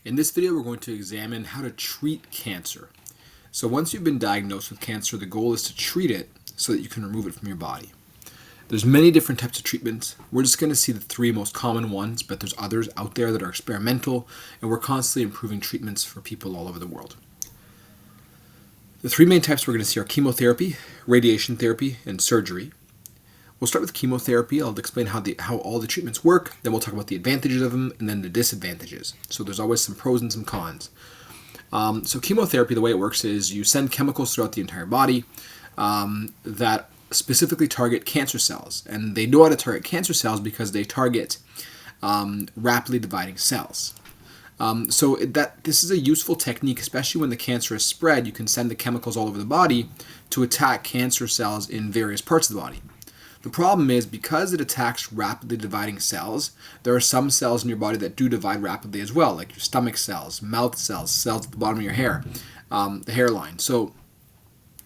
In this video, we're going to examine how to treat cancer. So once you've been diagnosed with cancer, the goal is to treat it so that you can remove it from your body. There's many different types of treatments. We're just going to see the three most common ones, but there's others out there that are experimental, and we're constantly improving treatments for people all over the world. The three main types we're going to see are chemotherapy, radiation therapy, and surgery. We'll start with chemotherapy. I'll explain how all the treatments work. Then we'll talk about the advantages of them and then the disadvantages. So there's always some pros and some cons. So chemotherapy, the way it works is you send chemicals throughout the entire body that specifically target cancer cells. And they know how to target cancer cells because they target rapidly dividing cells. This is a useful technique, especially when the cancer is spread. You can send the chemicals all over the body to attack cancer cells in various parts of the body. The problem is, because it attacks rapidly dividing cells, there are some cells in your body that do divide rapidly as well, like your stomach cells, mouth cells, cells at the bottom of your hair, the hairline. So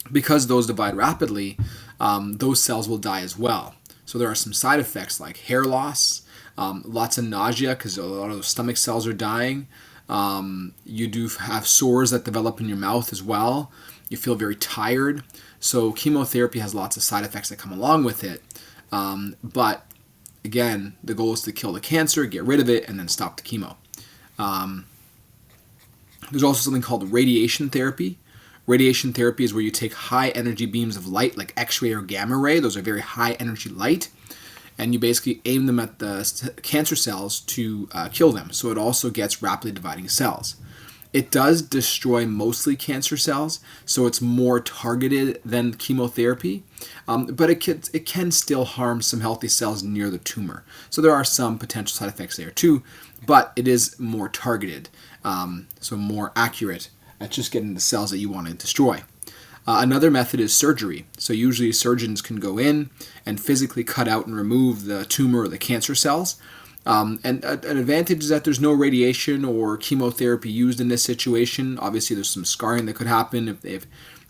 because those divide rapidly, those cells will die as well. So there are some side effects like hair loss, lots of nausea because a lot of those stomach cells are dying. You do have sores that develop in your mouth as well. You feel very tired. So chemotherapy has lots of side effects that come along with it. But again, the goal is to kill the cancer, get rid of it, and then stop the chemo. There's also something called radiation therapy. Radiation therapy is where you take high energy beams of light like X-ray or gamma ray. Those are very high energy light. And you basically aim them at the cancer cells to kill them. So it also gets rapidly dividing cells. It does destroy mostly cancer cells, so it's more targeted than chemotherapy, but it can still harm some healthy cells near the tumor. So there are some potential side effects there too, but it is more targeted, so more accurate at just getting the cells that you want to destroy. Another method is surgery. So usually surgeons can go in and physically cut out and remove the tumor or the cancer cells. And an advantage is that there's no radiation or chemotherapy used in this situation. Obviously, there's some scarring that could happen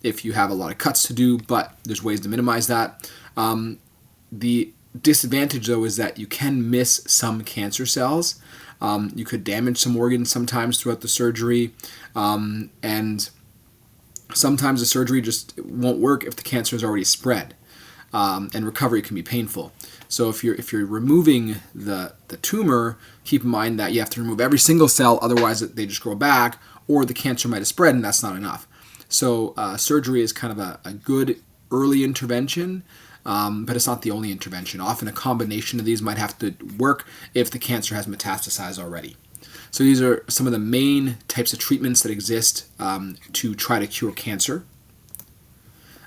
if you have a lot of cuts to do, but there's ways to minimize that. The disadvantage, though, is that you can miss some cancer cells. You could damage some organs sometimes throughout the surgery, and sometimes the surgery just won't work if the cancer is already spread. And recovery can be painful. So if you're removing the tumor, keep in mind that you have to remove every single cell, otherwise they just grow back, or the cancer might have spread, and that's not enough. So surgery is kind of a good early intervention, but it's not the only intervention. Often a combination of these might have to work if the cancer has metastasized already. So these are some of the main types of treatments that exist to try to cure cancer.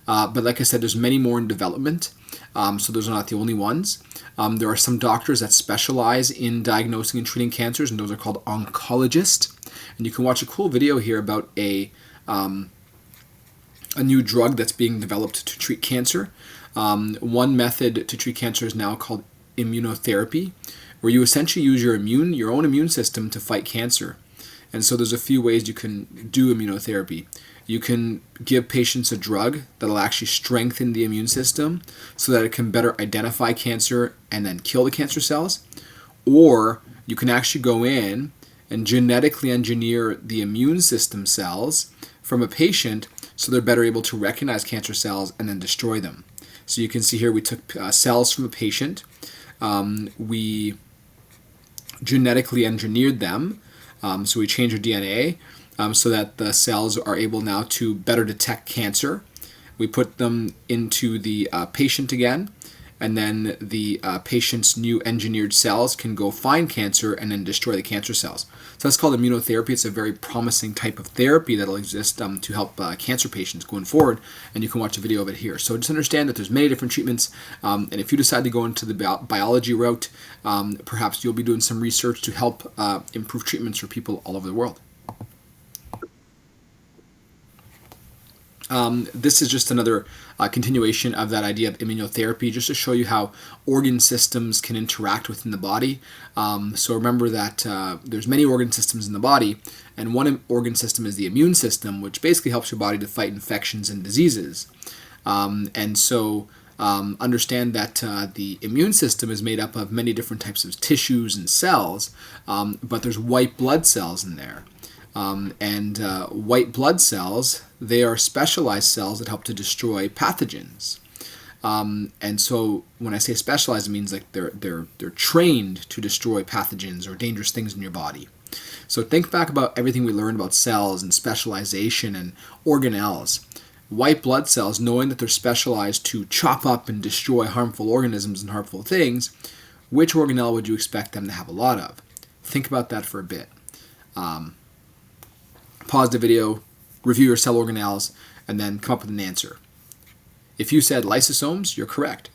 But like I said, there's many more in development, so those are not the only ones. There are some doctors that specialize in diagnosing and treating cancers, and those are called oncologists. And you can watch a cool video here about a new drug that's being developed to treat cancer. One method to treat cancer is now called immunotherapy, where you essentially use your own immune system to fight cancer. And so there's a few ways you can do immunotherapy. You can give patients a drug that will actually strengthen the immune system so that it can better identify cancer and then kill the cancer cells. Or you can actually go in and genetically engineer the immune system cells from a patient so they're better able to recognize cancer cells and then destroy them. So you can see here we took cells from a patient. We genetically engineered them. So we changed their DNA. So that the cells are able now to better detect cancer. We put them into the patient again, and then the patient's new engineered cells can go find cancer and then destroy the cancer cells. So that's called immunotherapy. It's a very promising type of therapy that will exist to help cancer patients going forward, and you can watch a video of it here. So just understand that there's many different treatments, and if you decide to go into the biology route, perhaps you'll be doing some research to help improve treatments for people all over the world. This is just another continuation of that idea of immunotherapy, just to show you how organ systems can interact within the body. So remember that there's many organ systems in the body, and one organ system is the immune system, which basically helps your body to fight infections and diseases. And so understand that the immune system is made up of many different types of tissues and cells, but there's white blood cells in there. White blood cells, they are specialized cells that help to destroy pathogens. And so when I say specialized, it means like they're trained to destroy pathogens or dangerous things in your body. So think back about everything we learned about cells and specialization and organelles. White blood cells, knowing that they're specialized to chop up and destroy harmful organisms and harmful things, which organelle would you expect them to have a lot of? Think about that for a bit. Pause the video, review your cell organelles, and then come up with an answer. If you said lysosomes, you're correct.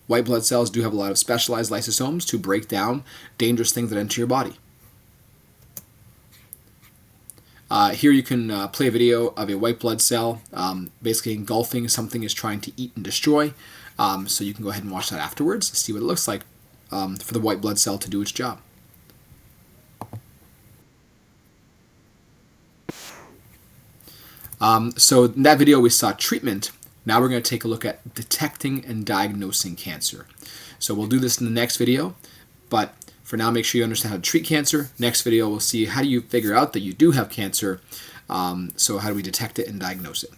White blood cells do have a lot of specialized lysosomes to break down dangerous things that enter your body. Here you can play a video of a white blood cell basically engulfing something it's trying to eat and destroy. So you can go ahead and watch that afterwards, see what it looks like for the white blood cell to do its job. So in that video we saw treatment. Now we're going to take a look at detecting and diagnosing cancer. So we'll do this in the next video, but for now make sure you understand how to treat cancer. Next video we'll see how do you figure out that you do have cancer, so how do we detect it and diagnose it.